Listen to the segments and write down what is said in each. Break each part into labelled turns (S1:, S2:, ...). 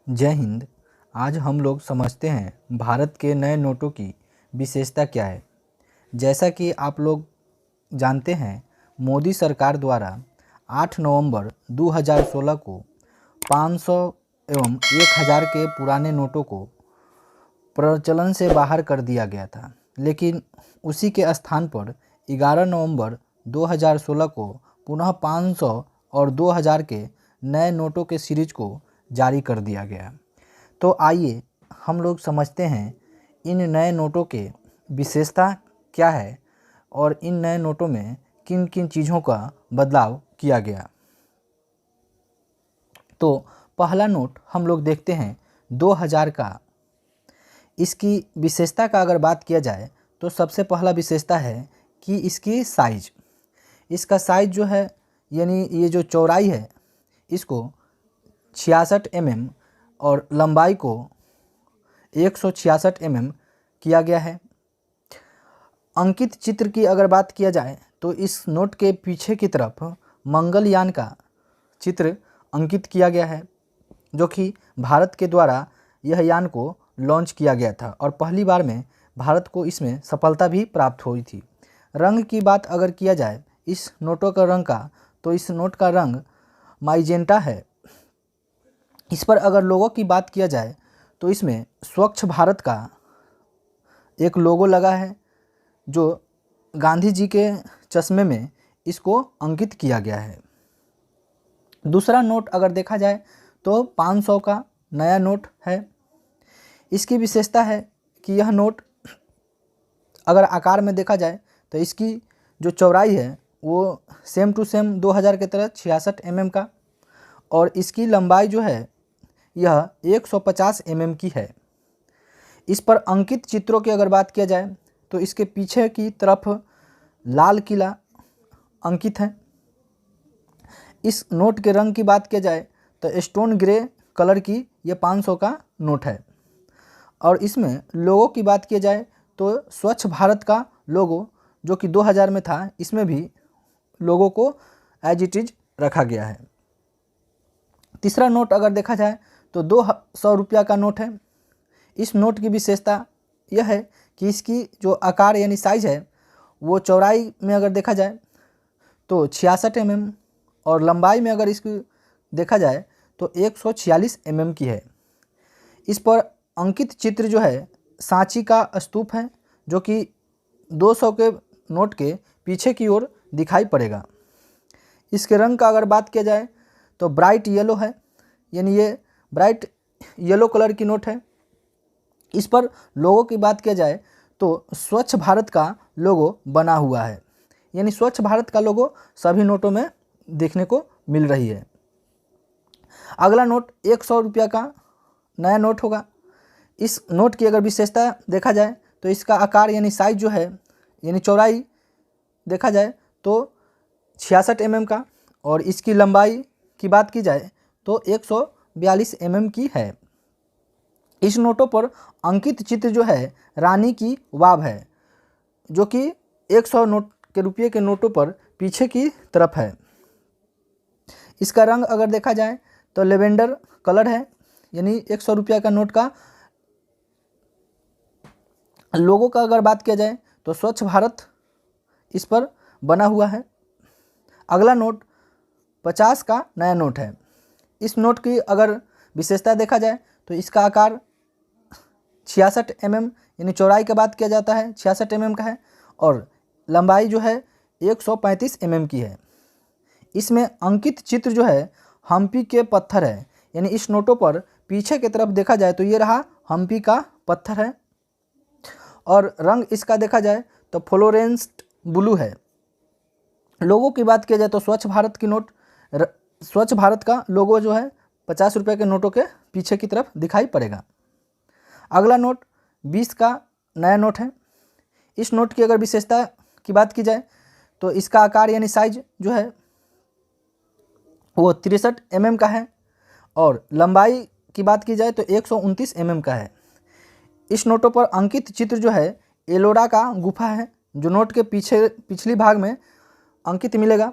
S1: जय हिंद। आज हम लोग समझते हैं भारत के नए नोटों की विशेषता क्या है। जैसा कि आप लोग जानते हैं, मोदी सरकार द्वारा 8 नवंबर 2016 को 500 एवं 1000 के पुराने नोटों को प्रचलन से बाहर कर दिया गया था, लेकिन उसी के स्थान पर 11 नवंबर 2016 को पुनः 500 और 2000 के नए नोटों के सीरीज को जारी कर दिया गया। तो आइए हम लोग समझते हैं इन नए नोटों के विशेषता क्या है और इन नए नोटों में किन किन चीज़ों का बदलाव किया गया। तो पहला नोट हम लोग देखते हैं 2000 का। इसकी विशेषता का अगर बात किया जाए तो सबसे पहला विशेषता है कि इसकी साइज। इसका साइज जो है, यानी ये जो चौड़ाई है, इसको 66 mm और लंबाई को 166 mm किया गया है। अंकित चित्र की अगर बात किया जाए तो इस नोट के पीछे की तरफ मंगलयान का चित्र अंकित किया गया है, जो कि भारत के द्वारा यह यान को लॉन्च किया गया था और पहली बार में भारत को इसमें सफलता भी प्राप्त हुई थी। रंग की बात अगर किया जाए इस नोटों का रंग का, तो इस नोट का रंग मैजेंटा है। इस पर अगर लोगों की बात किया जाए तो इसमें स्वच्छ भारत का एक लोगो लगा है, जो गांधी जी के चश्मे में इसको अंकित किया गया है। दूसरा नोट अगर देखा जाए तो 500 का नया नोट है। इसकी विशेषता है कि यह नोट अगर आकार में देखा जाए तो इसकी जो चौड़ाई है वो सेम टू सेम 2000 के तरह 66 mm का, और इसकी लंबाई जो है यह 150 mm की है। इस पर अंकित चित्रों की अगर बात किया जाए तो इसके पीछे की तरफ लाल किला अंकित है। इस नोट के रंग की बात किया जाए तो स्टोन ग्रे कलर की यह 500 का नोट है। और इसमें लोगों की बात किया जाए तो स्वच्छ भारत का लोगो जो कि 2000 में था, इसमें भी लोगों को एज इट इज रखा गया है। तीसरा नोट अगर देखा जाए तो 200 रुपया का नोट है। इस नोट की विशेषता यह है कि इसकी जो आकार यानी साइज है वो चौड़ाई में अगर देखा जाए तो 66 mm और लंबाई में अगर इसकी देखा जाए तो 146 mm की है। इस पर अंकित चित्र जो है सांची का स्तूप है, जो कि 200 के नोट के पीछे की ओर दिखाई पड़ेगा। इसके रंग का अगर बात किया जाए तो ब्राइट येलो है, यानी ये ब्राइट येलो कलर की नोट है। इस पर लोगों की बात किया जाए तो स्वच्छ भारत का लोगो बना हुआ है, यानी स्वच्छ भारत का लोगो सभी नोटों में देखने को मिल रही है। अगला नोट 100 रुपया का नया नोट होगा। इस नोट की अगर विशेषता देखा जाए तो इसका आकार यानी साइज जो है, यानी चौड़ाई देखा जाए तो 66 mm का, और इसकी लंबाई की बात की जाए तो 142 mm की है। इस नोटों पर अंकित चित्र जो है रानी की वाव है, जो कि 100 नोट के रुपये के नोटों पर पीछे की तरफ है। इसका रंग अगर देखा जाए तो लेवेंडर कलर है, यानी 100 रुपया का नोट का लोगों का अगर बात किया जाए तो स्वच्छ भारत इस पर बना हुआ है। अगला नोट 50 का नया नोट है। इस नोट की अगर विशेषता देखा जाए तो इसका आकार 66 mm यानी चौड़ाई की बात किया जाता है 66 mm का है, और लंबाई जो है 135 mm की है। इसमें अंकित चित्र जो है हम्पी के पत्थर है, यानी इस नोटों पर पीछे की तरफ देखा जाए तो ये रहा हम्पी का पत्थर है, और रंग इसका देखा जाए तो फ्लोरेंस्ड ब्लू है। लोगों की बात किया जाए तो स्वच्छ भारत की नोट, स्वच्छ भारत का लोगो जो है 50 रुपये के नोटों के पीछे की तरफ दिखाई पड़ेगा। अगला नोट 20 का नया नोट है। इस नोट की अगर विशेषता की बात की जाए तो इसका आकार यानी साइज जो है वो 63 mm का है, और लंबाई की बात की जाए तो 129 mm का है। इस नोटों पर अंकित चित्र जो है एलोरा का गुफा है, जो नोट के पिछली भाग में अंकित मिलेगा।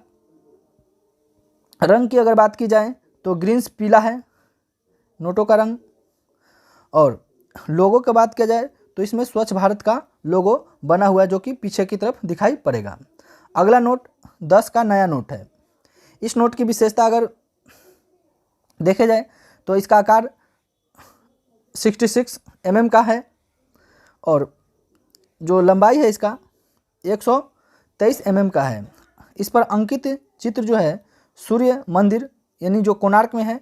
S1: रंग की अगर बात की जाए तो ग्रीन्स पीला है, नोटों का रंग। और लोगो की बात किया जाए तो इसमें स्वच्छ भारत का लोगो बना हुआ है जो कि पीछे की तरफ दिखाई पड़ेगा। अगला नोट 10 का नया नोट है। इस नोट की विशेषता अगर देखे जाए तो इसका आकार 66 mm का है और जो लंबाई है इसका 123 mm का है। इस पर अंकित चित्र जो है सूर्य मंदिर यानी जो कोणार्क में है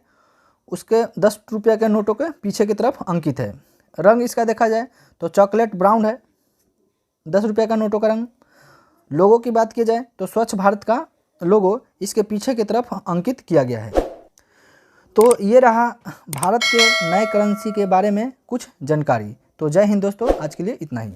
S1: उसके 10 रुपये के नोटों के पीछे की तरफ अंकित है। रंग इसका देखा जाए तो चॉकलेट ब्राउन है 10 रुपये का नोटों का रंग। लोगो की बात की जाए तो स्वच्छ भारत का लोगो इसके पीछे की तरफ अंकित किया गया है। तो ये रहा भारत के नए करेंसी के बारे में कुछ जानकारी। तो जय हिंद दोस्तों, आज के लिए इतना ही।